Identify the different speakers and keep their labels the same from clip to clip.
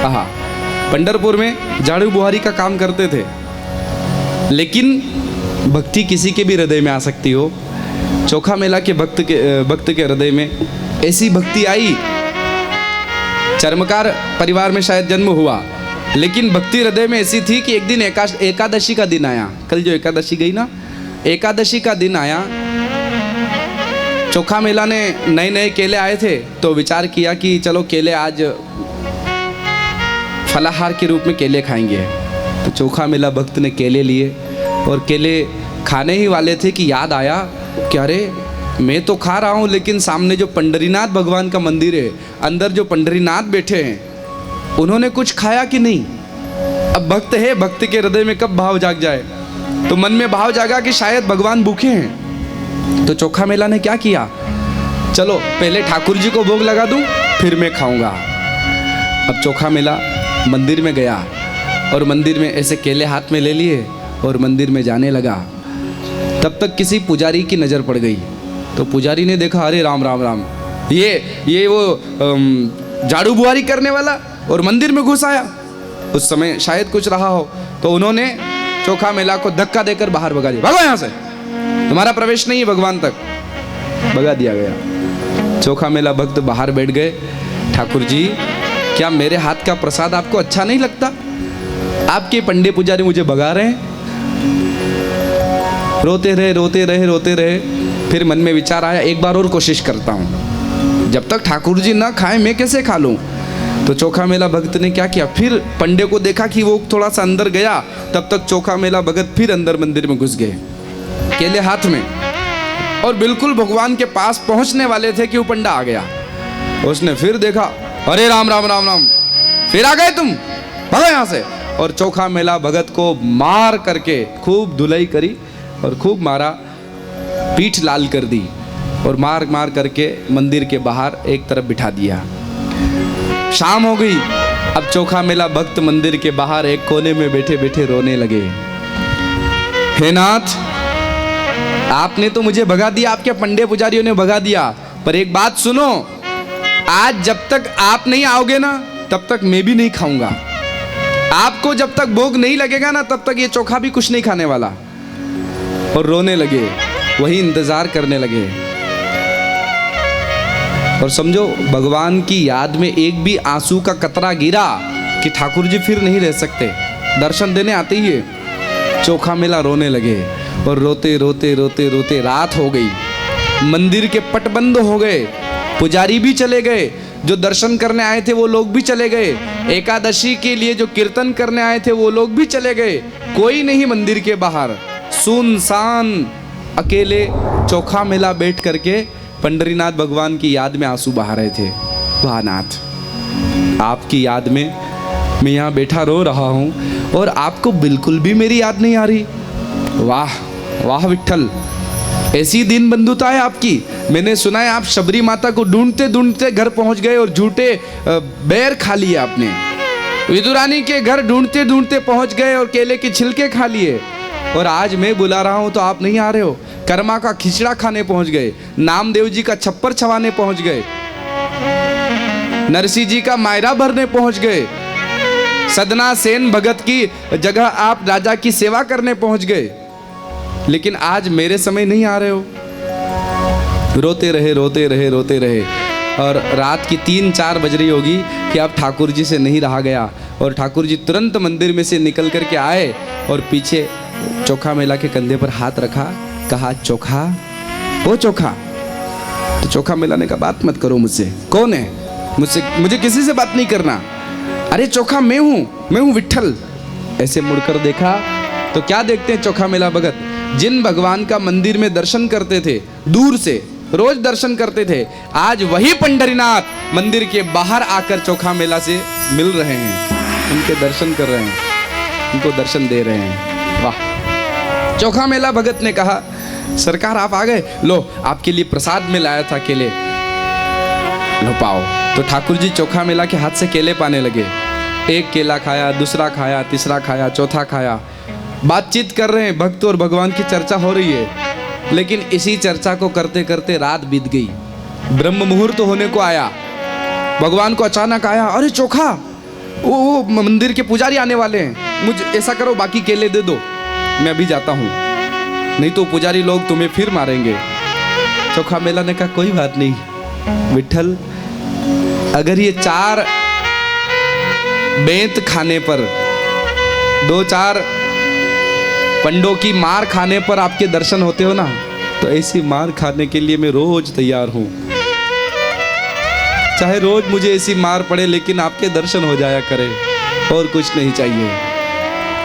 Speaker 1: हाँ, पंढरपुर में झाड़ू बुहारी का काम करते थे, लेकिन भक्ति किसी के भी हृदय में आ सकती हो। चोखा मेला के भक्त के हृदय में ऐसी भक्ति आई। चर्मकार परिवार में शायद जन्म हुआ, लेकिन भक्ति हृदय में ऐसी थी कि एक दिन एकादशी का दिन आया। कल जो एकादशी गई ना, एकादशी का दिन आया। चोखा मेला ने नए नए केले आए थे, तो विचार किया कि चलो केले आज फलाहार के रूप में केले खाएंगे। तो चोखा मेला भक्त ने केले लिए और केले खाने ही वाले थे कि याद आया कि अरे मैं तो खा रहा हूँ, लेकिन सामने जो पंढरीनाथ भगवान का मंदिर है, अंदर जो पंढरीनाथ बैठे हैं, उन्होंने कुछ खाया कि नहीं। अब भक्त है, भक्त के हृदय में कब भाव जाग जाए, तो मन में भाव जागा कि शायद भगवान भूखे हैं। तो चोखा मेला ने क्या किया, चलो पहले ठाकुर जी को भोग लगा दूं, फिर मैं खाऊंगा। अब चोखा मेला मंदिर में गया और मंदिर में ऐसे केले हाथ में ले लिए और मंदिर में जाने लगा। तब तक किसी पुजारी की नज़र पड़ गई। तो पुजारी ने देखा, अरे राम राम राम, ये वो झाड़ू बुहारी करने वाला और मंदिर में घुस आया। उस समय शायद कुछ रहा हो, तो उन्होंने चोखा मेला को धक्का देकर बाहर भगा दिया। भागो यहाँ से, तुम्हारा प्रवेश नहीं है भगवान तक। भगा दिया गया। चोखा मेला भक्त बाहर बैठ गए। ठाकुर जी, क्या मेरे हाथ का प्रसाद आपको अच्छा नहीं लगता? आपके पंडे पुजारी मुझे भगा रहे हैं। रोते रहे। फिर मन में विचार आया, एक बार और कोशिश करता हूँ, जब तक ठाकुर जी ना खाएं मैं कैसे खा लूँ। तो चोखा मेला भक्त ने क्या किया, फिर पंडे को देखा कि वो थोड़ा सा अंदर गया, तब तक चोखा मेला भगत फिर अंदर मंदिर में घुस गए, केले हाथ में, और बिल्कुल भगवान के पास पहुंचने वाले थे कि वो पंडा आ गया। उसने फिर देखा, अरे राम राम राम राम, फिर आ गए तुम, भागो यहाँ से। और चोखा मेला भगत को मार करके खूब धुलाई करी और खूब मारा, पीठ लाल कर दी और मार मार करके मंदिर के बाहर एक तरफ बिठा दिया। शाम हो गई। अब चोखा मेला भक्त मंदिर के बाहर एक कोने में बैठे बैठे रोने लगे। हे नाथ, आपने तो मुझे भगा दिया, आपके पंडे पुजारियों ने भगा दिया, पर एक बात सुनो, आज जब तक आप नहीं आओगे ना, तब तक मैं भी नहीं खाऊंगा। आपको जब तक भोग नहीं लगेगा ना, तब तक ये चोखा भी कुछ नहीं खाने वाला। और रोने लगे, वही इंतजार करने लगे। और समझो, भगवान की याद में एक भी आंसू का कतरा गिरा कि ठाकुर जी फिर नहीं रह सकते, दर्शन देने आते ही है। चोखा मेला रोने लगे और रोते रात हो गई। मंदिर के पट बंद हो गए, पुजारी भी चले गए, जो दर्शन करने आए थे वो लोग भी चले गए, एकादशी के लिए जो कीर्तन करने आए थे वो लोग भी चले गए। कोई नहीं मंदिर के बाहर, सुनसान अकेले चोखा मेला बैठ करके पंढरीनाथ भगवान की याद में आंसू बहा रहे थे। वाह नाथ, आपकी याद में मैं यहाँ बैठा रो रहा हूँ और आपको बिल्कुल भी मेरी याद नहीं आ रही। वाह वाह विट्ठल, ऐसी दीन बंधुता है आपकी। मैंने सुना है आप शबरी माता को ढूंढते ढूंढते घर पहुंच गए और झूठे बैर खा लिए आपने। विदुरानी के घर ढूंढते ढूंढते पहुंच गए और केले के छिलके खा लिए, और आज मैं बुला रहा हूं तो आप नहीं आ रहे हो। कर्मा का खिचड़ा खाने पहुंच गए, नामदेव जी का छप्पर छवाने पहुंच गए, नरसिंह जी का मायरा भरने पहुंच गए, सदना सेन भगत की जगह आप राजा की सेवा करने पहुंच गए, लेकिन आज मेरे समय नहीं आ रहे हो। रोते रहे और रात की 3-4 बज रही होगी कि अब ठाकुर जी से नहीं रहा गया, और ठाकुर जी तुरंत मंदिर में से निकल करके आए और पीछे चोखा मेला के कंधे पर हाथ रखा, कहा, चोखा, ओ चोखा। तो चोखा मेला ने कहा, बात मत करो मुझसे। कौन है? मुझे किसी से बात नहीं करना। अरे चोखा मैं हूँ विट्ठल। ऐसे मुड़कर देखा तो क्या देखते हैं चोखा मेला भगत, जिन भगवान का मंदिर में दर्शन करते थे, दूर से रोज दर्शन करते थे, आज वही पंढरीनाथ मंदिर के बाहर आकर चोखा मेला से मिल रहे हैं, उनके दर्शन कर रहे हैं, उनको दर्शन दे रहे हैं। वाह। चोखा मेला भगत ने कहा, सरकार आप आ गए, लो आपके लिए प्रसाद में लाया था केले, लो पाओ। तो ठाकुर जी चोखा मेला के हाथ से केले पाने लगे। एक केला खाया, दूसरा खाया, तीसरा खाया, चौथा खाया। बातचीत कर रहे हैं, भक्त और भगवान की चर्चा हो रही है, लेकिन इसी चर्चा को करते करते रात बीत गई। ब्रह्म मुहूर्त होने को आया, भगवान को अचानक आया, अरे चोखा वो मंदिर के पुजारी आने वाले हैं, मुझे ऐसा करो बाकी केले दे दो, मैं अभी जाता हूँ, नहीं तो पुजारी लोग तुम्हें फिर मारेंगे। चोखा मेला ने कहा कोई बात नहीं विठल, अगर ये 4 बेंत खाने पर, 2-4 पंडों की मार खाने पर आपके दर्शन होते हो ना, तो ऐसी मार खाने के लिए मैं रोज तैयार हूं। चाहे रोज मुझे ऐसी मार पड़े, लेकिन आपके दर्शन हो जाया करे, और कुछ नहीं चाहिए।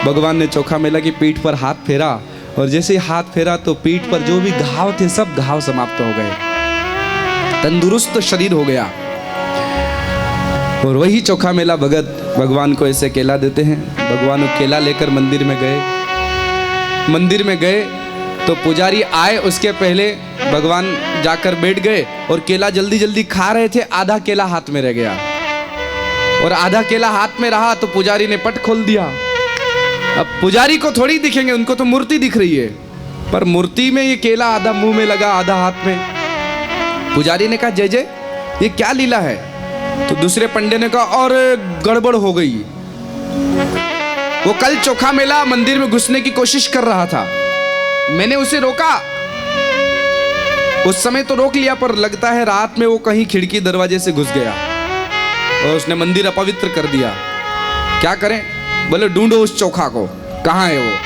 Speaker 1: भगवान ने चोखा मेला की पीठ पर हाथ फेरा, और जैसे हाथ फेरा तो पीठ पर जो भी घाव थे सब घाव समाप्त हो गए, तंदुरुस्त शरीर हो गया। और वही चोखा मेला भगत भगवान को ऐसे केला देते हैं। भगवान वो केला लेकर मंदिर में गए। मंदिर में गए तो पुजारी आए, उसके पहले भगवान जाकर बैठ गए और केला जल्दी जल्दी खा रहे थे। आधा केला हाथ में रह गया, और आधा केला हाथ में रहा तो पुजारी ने पट खोल दिया। अब पुजारी को थोड़ी दिखेंगे, उनको तो मूर्ति दिख रही है, पर मूर्ति में ये केला आधा मुंह में लगा, आधा हाथ में। पुजारी ने कहा जय जय, ये क्या लीला है? तो दूसरे पंडे ने कहा और गड़बड़ हो गई, वो कल चोखा मेला मंदिर में घुसने की कोशिश कर रहा था, मैंने उसे रोका। उस समय तो रोक लिया, पर लगता है रात में वो कहीं खिड़की दरवाजे से घुस गया और उसने मंदिर अपवित्र कर दिया। क्या करें? बोले ढूंढो उस चोखा को, कहाँ है वो?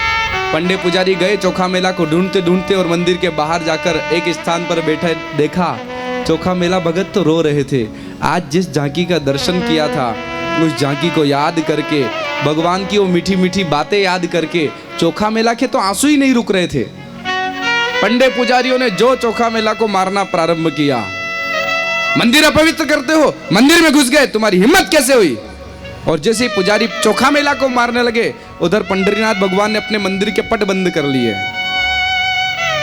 Speaker 1: पंडे पुजारी गए, चोखा मेला को ढूंढते ढूंढते, और मंदिर के बाहर जाकर एक स्थान पर बैठे देखा चोखा मेला भगत तो रो रहे थे। आज जिस झांकी का दर्शन किया था, उस झांकी को याद करके, भगवान की वो मीठी मीठी बातें याद करके चोखा मेला के तो आंसू ही नहीं रुक रहे थे। पंडे पुजारियों ने जो चोखा मेला को मारना प्रारंभ किया, मंदिर अपवित्र करते हो, मंदिर में घुस गए, तुम्हारी हिम्मत कैसे हुई? और जैसे ही पुजारी चोखा मेला को मारने लगे, उधर पंढरीनाथ भगवान ने अपने मंदिर के पट बंद कर लिए।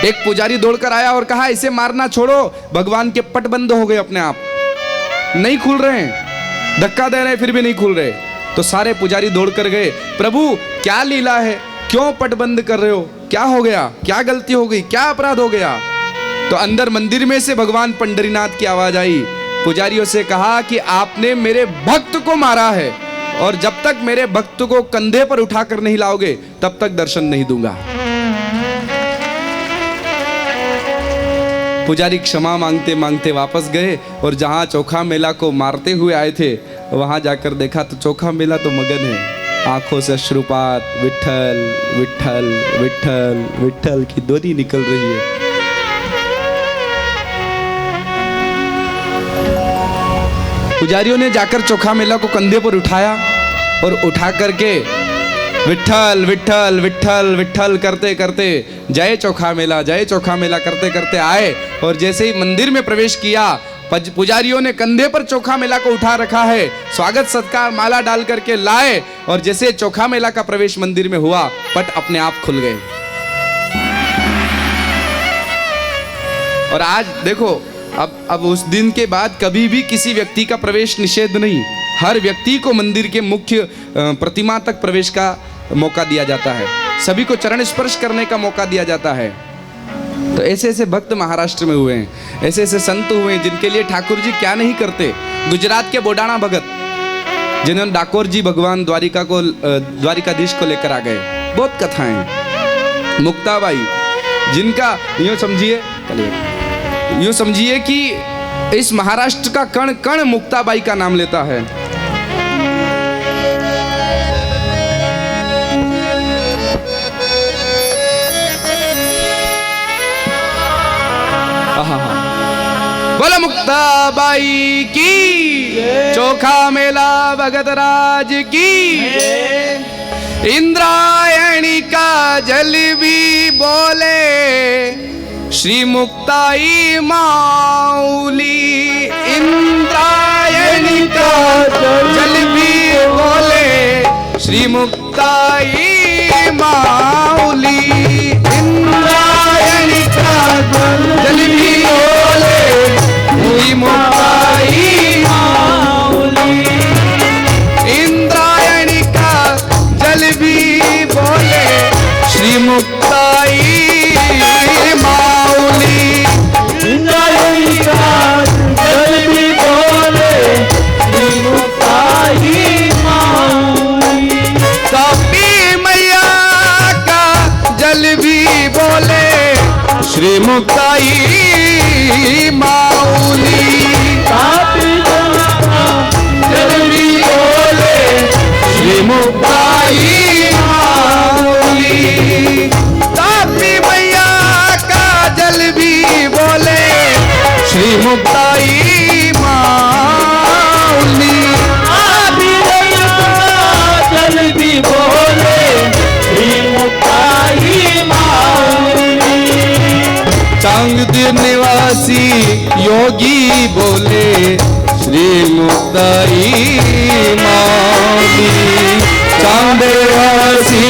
Speaker 1: एक पुजारी दौड़कर आया और कहा इसे मारना छोड़ो, भगवान के पट बंद हो गए, अपने आप नहीं खुल रहे हैं, धक्का दे रहे हैं फिर भी नहीं खुल रहे। तो सारे पुजारी दौड़कर गए, प्रभु क्या लीला है, क्यों पट बंद कर रहे हो, क्या हो गया, क्या गलती हो गई, क्या अपराध हो गया? तो अंदर मंदिर में से भगवान पंढरीनाथ की आवाज आई, पुजारियों से कहा कि आपने मेरे भक्त को मारा है, और जब तक मेरे भक्त को कंधे पर उठाकर नहीं लाओगे तब तक दर्शन नहीं दूंगा। पुजारी क्षमा मांगते मांगते वापस गए, और जहां चोखा मेला को मारते हुए आए थे वहां जाकर देखा तो चोखा मेला तो मगन है, आंखों से अश्रुपात, विठल विठल विठल विठल की ध्वनि निकल रही है। पुजारियों ने जाकर चोखा मेला को कंधे पर उठाया, और उठा करके विठल विठल विठल विठल करते करते जय चोखा मेला करते करते आए, और जैसे ही मंदिर में प्रवेश किया, पुजारियों ने कंधे पर चोखा मेला को उठा रखा है, स्वागत सत्कार माला डाल करके लाए, और जैसे चोखा मेला का प्रवेश मंदिर में हुआ, पट अपने आप खुल गए। और आज देखो, अब उस दिन के बाद कभी भी किसी व्यक्ति का प्रवेश निषेध नहीं, हर व्यक्ति को मंदिर के मुख्य प्रतिमा तक प्रवेश का मौका दिया जाता है, सभी को चरण स्पर्श करने का मौका दिया जाता है। तो ऐसे ऐसे भक्त महाराष्ट्र में हुए हैं, ऐसे ऐसे संत हुए हैं जिनके लिए ठाकुर जी क्या नहीं करते। गुजरात के बोडाणा भगत, जिन्होंने डाकोर जी भगवान द्वारिकाधीश को लेकर आ गए, बहुत कथाएं। मुक्ताबाई, जिनका यूं समझिए कि इस महाराष्ट्र का कण कण मुक्ताबाई का नाम लेता है। बोला मुक्ताबाई की, चोखा मेला भगत राज की, इंद्रायणी का जल भी बोले श्री मुक्ताई माऊली, इंद्रायणी का जल भी बोले श्री मुक्ताई माऊली, इंद्रायणी का जल भी बोले श्री मुक्ताई माऊली, इंद्रायणी का जल भी बोले श्री मुक्ताई माऊली, इंद्रायणी का जल भी बोले श्री मुक्ताई माऊली। श्री मुक्ताई माऊली।
Speaker 2: तापी जल भी बोले
Speaker 1: श्री मुक्ताई माऊली। तापी मैया का जल भी बोले श्री मुक्ताई माऊली।
Speaker 2: तापी जल भी बोले श्री मुक्ताई माऊली।
Speaker 1: चांद निवासी योगी बोले श्री मुक्ताई माऊली। चांद निवासी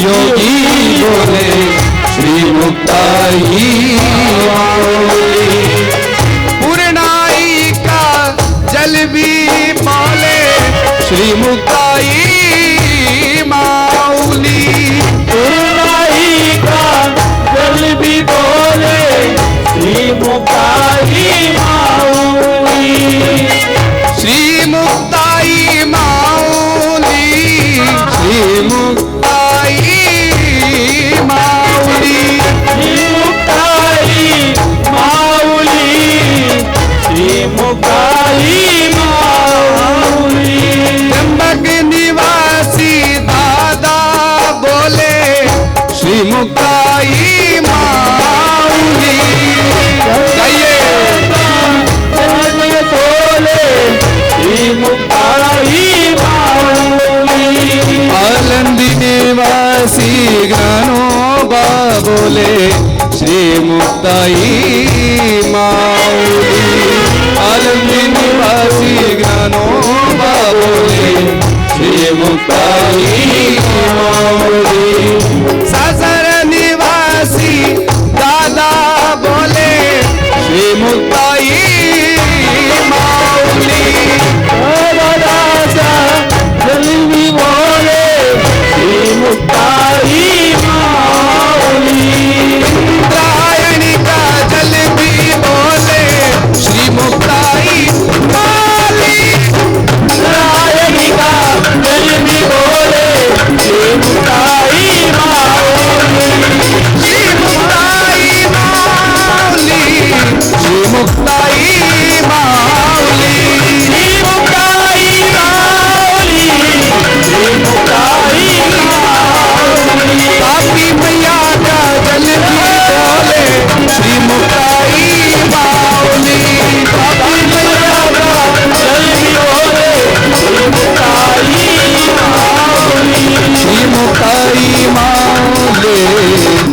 Speaker 1: योगी बोले श्री मुक्ताई माऊली। पूर्णाई का जल भी बोले श्री मुक्ताई माऊली।
Speaker 2: पूर्णाई का जल भी बोले श्री मुक्ताई माऊली।
Speaker 1: श्री मुक्ताई माऊली। श्री मुक्ताई माऊली।
Speaker 2: श्री मुक्ताई माऊली। श्री मुक्ताई माऊली।
Speaker 1: त्र्यंबक निवासी दादा बोले श्री मुक्ताई माऊली। गाइए।
Speaker 2: बोले श्री मुक्ताई माऊली।
Speaker 1: आलंदी निवासी गनोबा बोले श्री मुक्ताई माऊली। आलंदी निवासी गनोबा बोले श्री मुक्ताई माऊली। सासर निवासी दादा बोले श्री मुक्ताई माऊली।
Speaker 2: राजा जल भी बोले श्री मुक्ताई माऊली।
Speaker 1: इंद्रायणी का जल भी बोले श्री मुक्ताई माऊली।
Speaker 2: रायणी का जल भी बोले श्री मुक्ताई माऊली।
Speaker 1: श्री मुक्ताई माऊली। श्री मुक्ताई माऊली।
Speaker 2: श्री मुक्ताई माऊली। श्री मुक्ताई माऊली।
Speaker 1: तापी मैया का जल भी बोले श्री मुक्ताई माऊली। तापी मैया का
Speaker 2: जल भी बोले श्री मुक्ताई माऊली।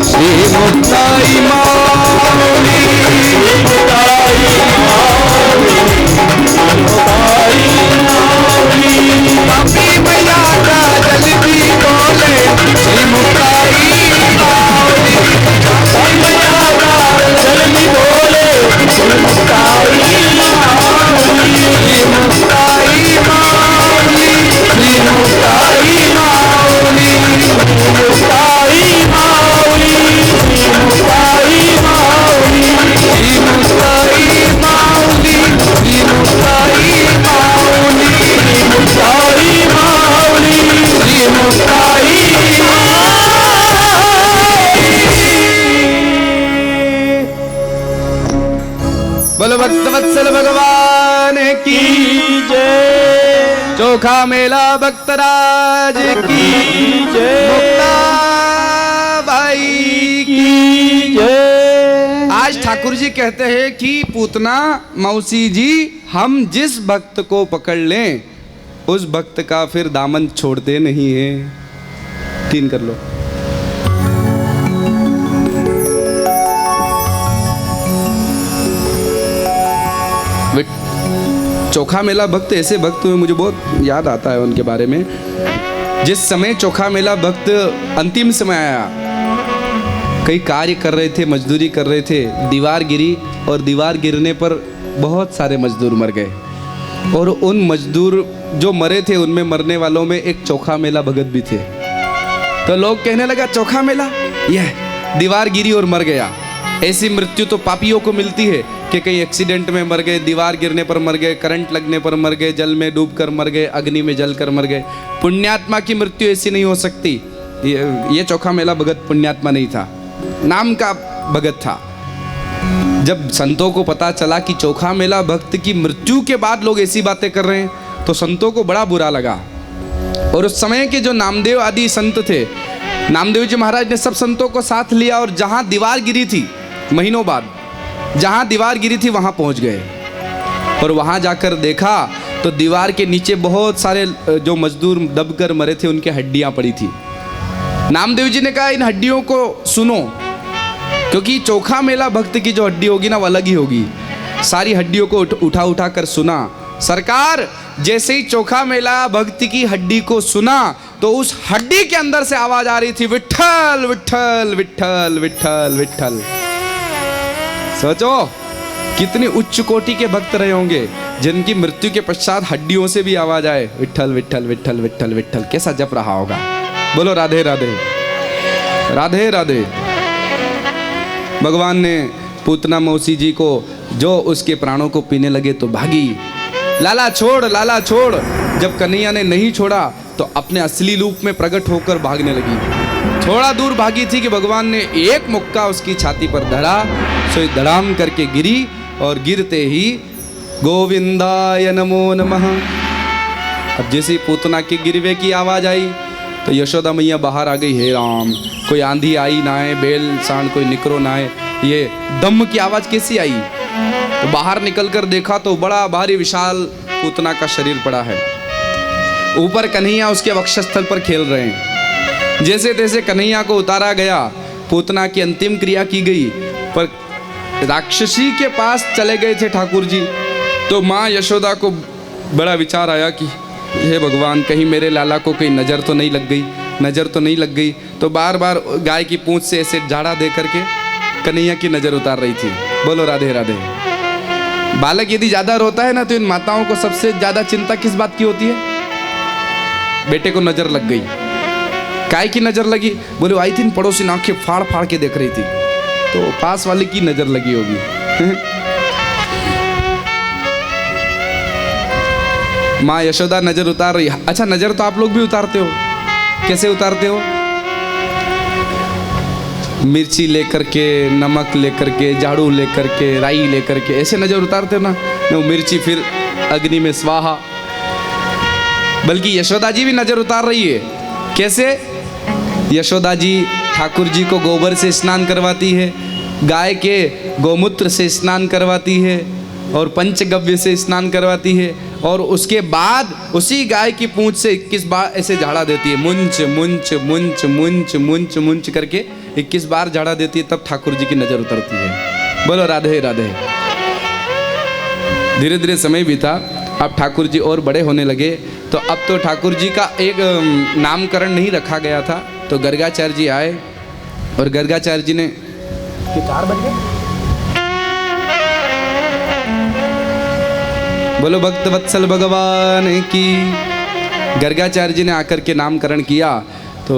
Speaker 1: श्री मुक्ताई माऊली। श्री मुक्ताई माऊली। तापी मैया का जल भी बोले श्री मुक्ताई माऊली। तापी मैया का
Speaker 2: जल भी बोले श्री मुक्ताई माऊली।
Speaker 1: श्री मुक्ताई माऊली। श्री मुक्ताई माऊली।
Speaker 2: मुक्ताई माऊली। श्री मुक्ताई माऊली।
Speaker 1: श्री मुक्ताई माऊली। श्री मुक्ताई माऊली।
Speaker 2: मुक्ताई माऊली।
Speaker 1: श्री मुक्ताई बोलो भक्त वत्सल भगवान की
Speaker 2: जय।
Speaker 1: चोखा मेला भक्तराज की
Speaker 2: जय।
Speaker 1: मुक्ताबाई की
Speaker 2: जय।
Speaker 1: आज ठाकुर जी कहते हैं कि पूतना मौसी जी हम जिस भक्त को पकड़ लें उस भक्त का फिर दामन छोड़ते नहीं है। 3 कर लो। चोखा मेला भक्त ऐसे भक्त हुए, मुझे बहुत याद आता है उनके बारे में। जिस समय चोखा मेला भक्त अंतिम समय आया, कई कार्य कर रहे थे, मजदूरी कर रहे थे, दीवार गिरी और दीवार गिरने पर बहुत सारे मजदूर मर गए। और उन मजदूर जो मरे थे उनमें मरने वालों में एक चोखा मेला भगत भी थे। तो लोग कहने लगा चोखा मेला, यह दीवार गिरी और मर गया। ऐसी मृत्यु तो पापियों को मिलती है कि कहीं एक्सीडेंट में मर गए, दीवार गिरने पर मर गए, करंट लगने पर मर गए, जल में डूबकर मर गए, अग्नि में जलकर मर गए। पुण्यात्मा की मृत्यु ऐसी नहीं हो सकती। ये चोखा मेला भगत पुण्यात्मा नहीं था, नाम का भगत था। जब संतों को पता चला कि चोखा मेला भक्त की मृत्यु के बाद लोग ऐसी बातें कर रहे हैं तो संतों को बड़ा बुरा लगा। और उस समय के जो नामदेव आदि संत थे, नामदेव जी महाराज ने सब संतों को साथ लिया और जहाँ दीवार गिरी थी, महीनों बाद जहाँ दीवार गिरी थी वहाँ पहुँच गए। और वहाँ जाकर देखा तो दीवार के नीचे बहुत सारे जो मजदूर दबकर मरे थे उनकी हड्डियाँ पड़ी थी। नामदेव जी ने कहा इन हड्डियों को सुनो, क्योंकि चोखा मेला भक्त की जो हड्डी होगी ना वो अलग ही होगी। सारी हड्डियों को उठा उठा कर सुना। सरकार, जैसे ही चोखा मेला भक्त की हड्डी को सुना तो उस हड्डी के अंदर से आवाज आ रही थी, विठ्ठल विठ्ठल विठ्ठल विठ्ठल विठ्ठल। सोचो कितनी उच्च कोटि के भक्त रहे होंगे जिनकी मृत्यु के पश्चात हड्डियों से भी आवाज आए, विठ्ठल विठ्ठल विठ्ठल विठ्ठल विठ्ठल। कैसा जप रहा होगा। बोलो राधे राधे राधे राधे। भगवान ने पूतना मौसी जी को जो उसके प्राणों को पीने लगे तो भागी, लाला छोड़ लाला छोड़। जब कन्हैया ने नहीं छोड़ा तो अपने असली रूप में प्रकट होकर भागने लगी। थोड़ा दूर भागी थी कि भगवान ने एक मुक्का उसकी छाती पर धरा, सो धड़ाम करके गिरी और गिरते ही गोविंदाय नमो नमः। अब जैसे पूतना के गिरवे की आवाज आई तो यशोदा मैया बाहर आ गई। हे राम, कोई आंधी आई ना है, बेल सांड कोई निकरो ना है, ये दम की आवाज कैसी आई। तो बाहर निकलकर देखा तो बड़ा भारी विशाल पूतना का शरीर पड़ा है। ऊपर कन्हैया उसके वक्षस्थल पर खेल रहे हैं। जैसे तैसे कन्हैया को उतारा गया, पूतना की अंतिम क्रिया की गई। पर राक्षसी के पास चले गए थे ठाकुर जी, तो माँ यशोदा को बड़ा विचार आया कि हे भगवान, कहीं मेरे लाला को कहीं नज़र तो नहीं लग गई, नज़र तो नहीं लग गई। तो बार बार गाय की पूंछ से ऐसे झाड़ा दे करके कन्हैया की नज़र उतार रही थी। बोलो राधे राधे। बालक यदि ज़्यादा रोता है ना तो इन माताओं को सबसे ज़्यादा चिंता किस बात की होती है? बेटे को नज़र लग गई। काय की नज़र लगी? बोले आई थी पड़ोसी आंखें फाड़ फाड़ के देख रही थी, तो पास वाले की नज़र लगी होगी। माँ यशोदा नजर उतार रही। अच्छा, नजर तो आप लोग भी उतारते हो। कैसे उतारते हो? मिर्ची लेकर के, नमक लेकर के, झाड़ू लेकर के, राई लेकर के, ऐसे नजर उतारते हो ना। वो मिर्ची फिर अग्नि में स्वाहा। बल्कि यशोदा जी भी नजर उतार रही है। कैसे? यशोदा जी ठाकुर जी को गोबर से स्नान करवाती है, गाय के गोमूत्र से स्नान करवाती है और पंचगव्य से स्नान करवाती है, और उसके बाद उसी गाय की पूंछ से 21 बार ऐसे झाड़ा देती है। मुंच मुंच मुंच मुंच मुंच मुंच करके 21 बार झाड़ा देती है, तब ठाकुर जी की नजर उतरती है। बोलो राधे राधे। धीरे धीरे समय बीता, अब ठाकुर जी और बड़े होने लगे, तो अब तो ठाकुर जी का एक नामकरण नहीं रखा गया था। तो गर्गाचार्य जी आए और गर्गाचार्य जी ने 4 बज गए। बोलो भक्त वत्सल भगवान की। गर्गाचार्य जी ने आकर के नामकरण किया। तो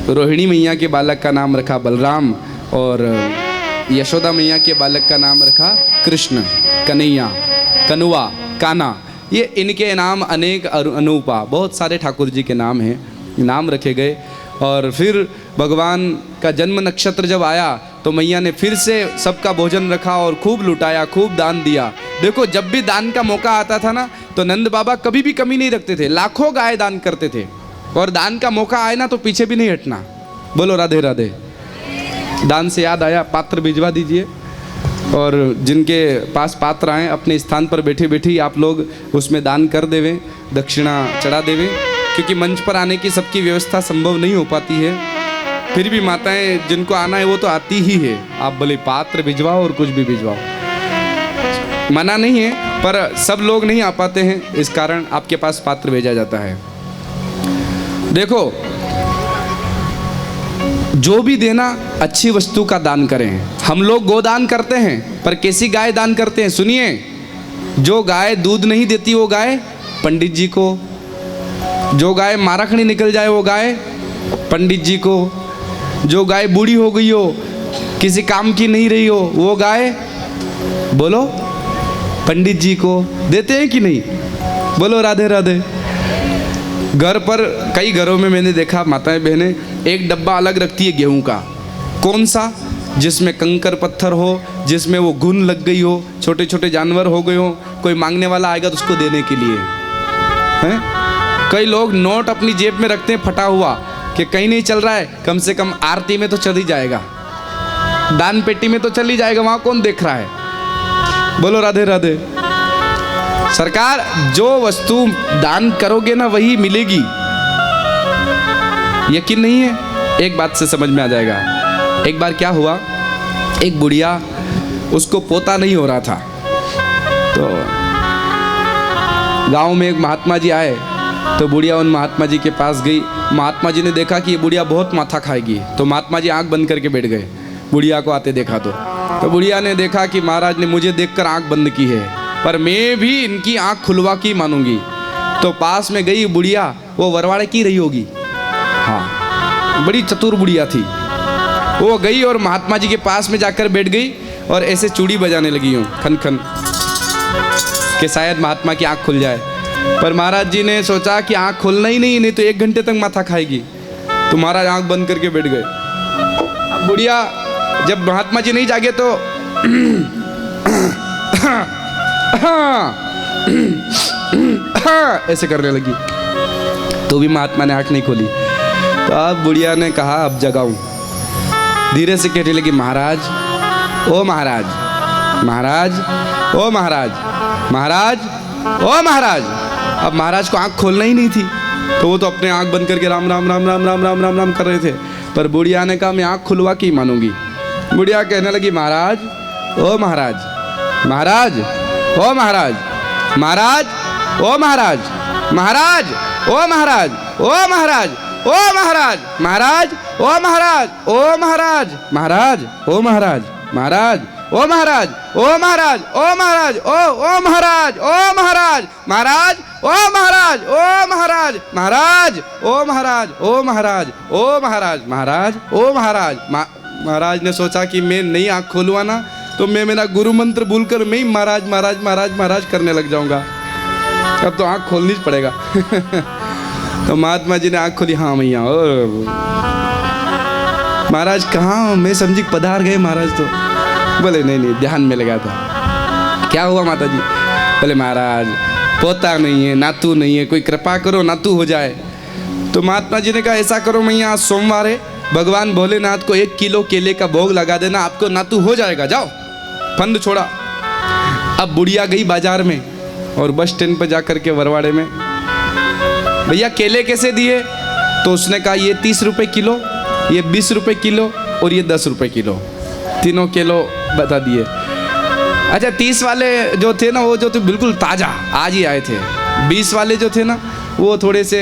Speaker 1: रोहिणी मैया के बालक का नाम रखा बलराम और यशोदा मैया के बालक का नाम रखा कृष्ण, कन्हैया, कनुआ, काना। ये इनके नाम अनेक, अनूपा, बहुत सारे ठाकुर जी के नाम हैं, नाम रखे गए। और फिर भगवान का जन्म नक्षत्र जब आया तो मैया ने फिर से सबका भोजन रखा और खूब लुटाया, खूब दान दिया। देखो, जब भी दान का मौका आता था ना तो नंद बाबा कभी भी कमी नहीं रखते थे, लाखों गाय दान करते थे। और दान का मौका आए ना तो पीछे भी नहीं हटना। बोलो राधे राधे। दान से याद आया, पात्र भिजवा दीजिए, और जिनके पास पात्र आए अपने स्थान पर बैठे बैठे ही आप लोग उसमें दान कर देवें, दक्षिणा चढ़ा देवें, क्योंकि मंच पर आने की सबकी व्यवस्था संभव नहीं हो पाती है। फिर भी माताएं जिनको आना है वो तो आती ही है। आप भले पात्र भिजवाओ और कुछ भी भिजवाओ, मना नहीं है, पर सब लोग नहीं आ पाते हैं, इस कारण आपके पास पात्र भेजा जाता है। देखो, जो भी देना अच्छी वस्तु का दान करें। हम लोग गोदान करते हैं, पर कैसी गाय दान करते हैं? सुनिए, जो गाय दूध नहीं देती वो गाय पंडित जी को, जो गाय मारखड़ी निकल जाए वो गाय पंडित जी को, जो गाय बूढ़ी हो गई हो, किसी काम की नहीं रही हो, वो गाय बोलो पंडित जी को देते हैं कि नहीं? बोलो राधे राधे। घर पर कई घरों में मैंने देखा माताएं बहनें एक डब्बा अलग रखती है गेहूं का। कौन सा? जिसमें कंकर पत्थर हो, जिसमें वो घुन लग गई हो, छोटे छोटे जानवर हो गए हो, कोई मांगने वाला आएगा तो उसको देने के लिए हैं। कई लोग नोट अपनी जेब में रखते हैं फटा हुआ कि कहीं नहीं चल रहा है, कम से कम आरती में तो चल ही जाएगा, दान पेटी में तो चल ही जाएगा, वहाँ कौन देख रहा है। बोलो राधे राधे। सरकार, जो वस्तु दान करोगे ना वही मिलेगी, यकीन नहीं है? एक बात से समझ में आ जाएगा। एक बार क्या हुआ, एक बुढ़िया, उसको पोता नहीं हो रहा था, तो गांव में एक महात्मा जी आए, तो बुढ़िया उन महात्मा जी के पास गई। महात्मा जी ने देखा कि ये बुढ़िया बहुत माथा खाएगी, तो महात्मा जी आंख बंद करके बैठ गए। बुढ़िया को आते देखा तो बुढ़िया ने देखा कि महाराज ने मुझे देखकर आंख बंद की है, पर मैं भी इनकी आंख खुलवा की मानूंगी। तो पास में गई बुढ़िया, वो वरवाड़े की रही होगी, हाँ, बड़ी चतुर बुढ़िया थी। वो गई और महात्मा जी के पास में जाकर बैठ गई और ऐसे चूड़ी बजाने लगी हूँ खन खन, कि शायद महात्मा की आंख खुल जाए। पर महाराज जी ने सोचा कि आंख खोलना ही नहीं तो 1 घंटे तक माथा खाएगी, तो महाराज आंख बंद करके बैठ गए। अब बुढ़िया जब महात्मा जी नहीं जागे तो ऐसे करने लगी, तो भी महात्मा ने आंख नहीं खोली। तो अब बुढ़िया ने कहा अब जगाऊं। धीरे से कहने लगी, महाराज, ओ महाराज, महाराज, ओ महाराज, महाराज, ओ महाराज। अब महाराज को आंख खोलना ही नहीं थी, तो वो तो अपने आंख बंद करके राम राम राम राम राम राम राम राम कर रहे थे। पर बुढ़िया ने कहा मैं आंख खुलवा के ही मानूंगी। बुढ़िया कहने लगी, महाराज, ओ महाराज, महाराज, ओ महाराज, महाराज, ओ महाराज, महाराज, ओ महाराज, ओ महाराज, ओ महाराज, महाराज, ओ महाराज, ओ महाराज, महाराज, ओ महाराज, महाराज, ओ महाराज, ओ महाराज, ओ महाराज, ओ महाराज, ओ महाराज, महाराज, ओ महाराज, ओ महाराज, महाराज, ओ महाराज, ओ महाराज, ओ महाराज, महाराज, ओ महाराज। महाराज ने सोचा कि मैं नहीं आँख खोलूँ ना तो मैं मेरा गुरु मंत्र भूलकर मैं ही महाराज महाराज महाराज महाराज करने लग जाऊंगा, अब तो आँख खोलनी ही पड़ेगा। तो महात्मा जी ने आँख खोली, हाँ मैया। महाराज कहाँ, मैं समझी पधार गए महाराज। तो बोले नहीं नहीं, ध्यान में लगा था। क्या हुआ माता जी? बोले महाराज पोता नहीं है, नातू नहीं है, कोई कृपा करो नातू हो जाए। तो महात्मा जी ने कहा ऐसा करो मैया, आज सोमवार है, भगवान भोलेनाथ को 1 किलो केले का भोग लगा देना, आपको नातू हो जाएगा, जाओ। फंद छोड़ा। अब बुढ़िया गई बाजार में और बस स्टैंड पर जाकर के वरवाड़े में, भैया केले कैसे दिए? तो उसने कहा ये 30 रुपये किलो, ये 20 रुपये किलो और ये 10 रुपये किलो, तीनों किलो बता दिए। अच्छा 30 वाले जो थे ना, वो जो थे बिल्कुल ताज़ा, आज ही आए थे। 20 वाले जो थे ना, वो थोड़े से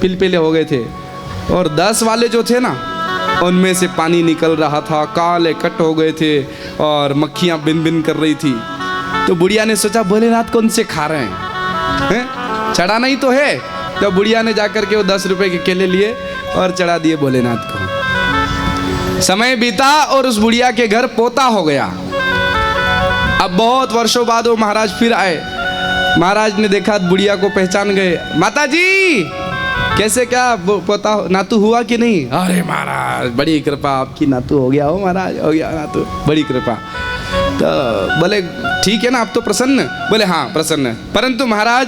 Speaker 1: पिलपिले हो गए थे, और 10 वाले जो थे ना, उनमें से पानी निकल रहा था, काले कट हो गए थे और मक्खियाँ बिन बिन कर रही थी। तो बुढ़िया ने सोचा भोलेनाथ कौन से खा रहे हैं, चढ़ाना ही तो है। तो बुढ़िया ने जाकर के वो 10 रुपए के केले लिए और चढ़ा दिए भोलेनाथ को। समय बीता और उस बुढ़िया के घर पोता हो गया। अब बहुत वर्षों बाद वो महाराज फिर आए। महाराज ने देखा बुढ़िया को पहचान गए। माता जी कैसे, क्या पोता नातू हुआ कि नहीं? अरे महाराज बड़ी कृपा आपकी, नातू हो गया हो महाराज, हो गया नातू, बड़ी कृपा। तो बोले ठीक है ना, आप तो प्रसन्न? बोले हाँ प्रसन्न, परंतु महाराज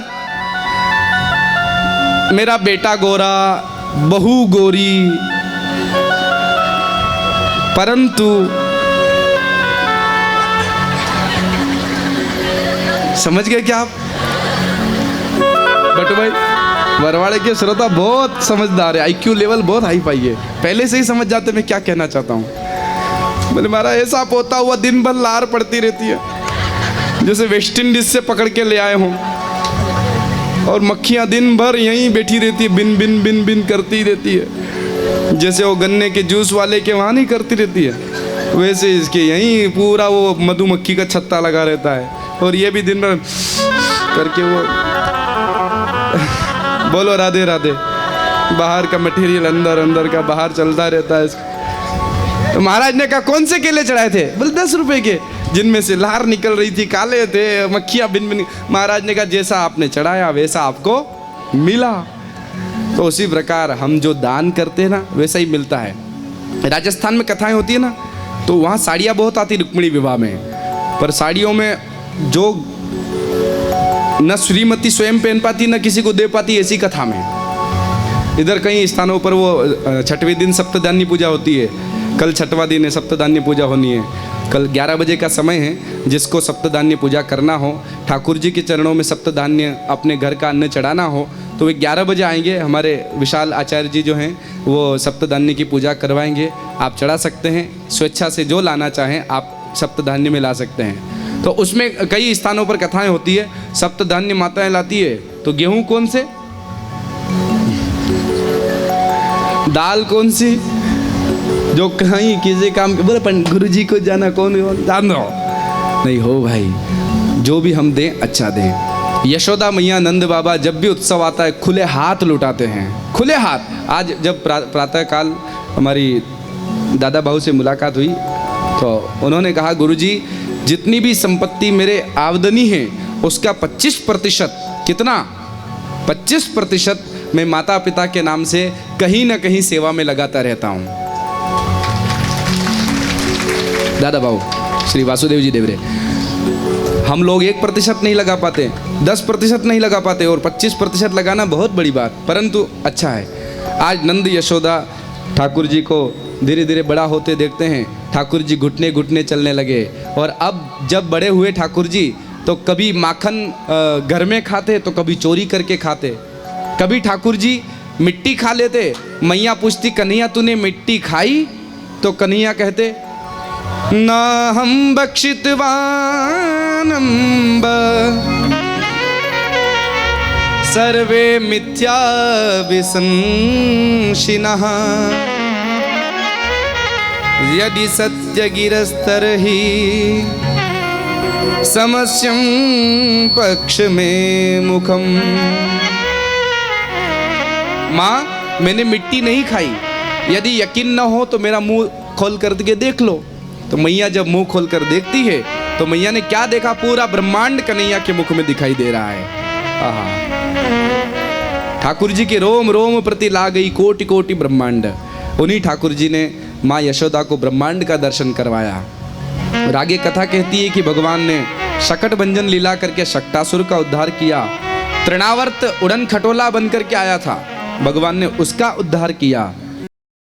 Speaker 1: मेरा बेटा गोरा, बहू गोरी, परंतु समझ गए क्या आप? बट भाई वरवाड़े के श्रोता बहुत समझदार है, आईक्यू लेवल बहुत हाई फाई है, पहले से ही समझ जाते मैं क्या कहना चाहता हूँ। बोले महाराज ऐसा पोता हुआ दिन भर लार पड़ती रहती है, जैसे वेस्ट इंडीज से पकड़ के ले आए हों, और मक्खियाँ दिन भर यहीं बैठी रहती है, बिन बिन बिन बिन करती रहती है, जैसे वो गन्ने के जूस वाले के वहाँ नहीं करती रहती है, वैसे इसके यहीं पूरा वो मधुमक्खी का छत्ता लगा रहता है, और ये भी दिन भर करके वो बोलो राधे राधे, बाहर का मटेरियल अंदर, अंदर का बाहर चलता रहता है। तो महाराज ने कहा कौन से केले चढ़ाए थे? बोले 10 रुपए के, जिनमें से लार निकल रही थी, काले थे, मक्खियाँ बिन बिन। महाराज ने कहा जैसा आपने चढ़ाया वैसा आपको मिला। तो उसी प्रकार हम जो दान करते हैं ना वैसा ही मिलता है। राजस्थान में कथाएं होती है ना तो वहाँ साड़ियाँ बहुत आती रुक्मिणी विवाह में, पर साड़ियों में जो न श्रीमती स्वयं पहन पाती न किसी को दे पाती, ऐसी कथा में। इधर कई स्थानों पर वो छठवें दिन सप्तधान्य पूजा होती है, कल छठवां दिन है, सप्तधान्य पूजा होनी है। कल 11 बजे का समय है, जिसको सप्तधान्य पूजा करना हो, ठाकुर जी के चरणों में सप्तधान्य अपने घर का अन्न चढ़ाना हो, तो वे 11 बजे आएंगे। हमारे विशाल आचार्य जी जो हैं वो सप्तधान्य की पूजा करवाएंगे। आप चढ़ा सकते हैं, स्वेच्छा से जो लाना चाहें आप सप्तधान्य में ला सकते हैं। तो उसमें कई स्थानों पर कथाएं होती है। सप्तधान्य माताएं लाती है, तो गेहूं कौन से, दाल कौन सी, जो कहीं किसी काम के बोले गुरु जी को जाना कौन जान दो, नहीं हो भाई, जो भी हम दें अच्छा दें। यशोदा मैया नंद बाबा जब भी उत्सव आता है खुले हाथ लुटाते हैं, खुले हाथ। आज जब प्रातः काल हमारी दादा भाऊ से मुलाकात हुई तो उन्होंने कहा, गुरुजी जितनी भी संपत्ति मेरे आमदनी है उसका 25%, कितना 25% मैं माता पिता के नाम से कहीं ना कहीं सेवा में लगाता रहता हूँ। दादा भाऊ श्री वासुदेव जी देवरे, हम लोग 1% नहीं लगा पाते, 10% नहीं लगा पाते, और 25% लगाना बहुत बड़ी बात, परंतु अच्छा है। आज नंद यशोदा ठाकुर जी को धीरे धीरे बड़ा होते देखते हैं। ठाकुर जी घुटने घुटने चलने लगे, और अब जब बड़े हुए ठाकुर जी तो कभी माखन घर में खाते तो कभी चोरी करके खाते। कभी ठाकुर जी मिट्टी खा लेते, मैया पूछती कन्हैया तूने मिट्टी खाई, तो कन्हैया कहते ना हम बक्षितवानम्ब सर्वे मिथ्या विसंशिनः यदि सत्य गिरस्तर्हि समस्यं पक्ष में मुखम। माँ मैंने मिट्टी नहीं खाई, यदि यकीन न हो तो मेरा मुंह खोल कर के देख लो। तो मैया जब मुंह खोल कर देखती है तो मैया ने क्या देखा, पूरा ब्रह्मांड कन्हैया के मुख में दिखाई दे रहा है। आहा, ठाकुर जी के रोम रोम प्रति ला गई कोटि कोटि ब्रह्मांड। उन्हीं ठाकुर जी ने माँ यशोदा को ब्रह्मांड का दर्शन करवाया। और आगे कथा कहती है कि भगवान ने शकट भंजन लीला करके शक्टासुर का उद्धार किया। तृणावर्त उड़न खटोला बन करके आया था, भगवान ने उसका उद्धार किया।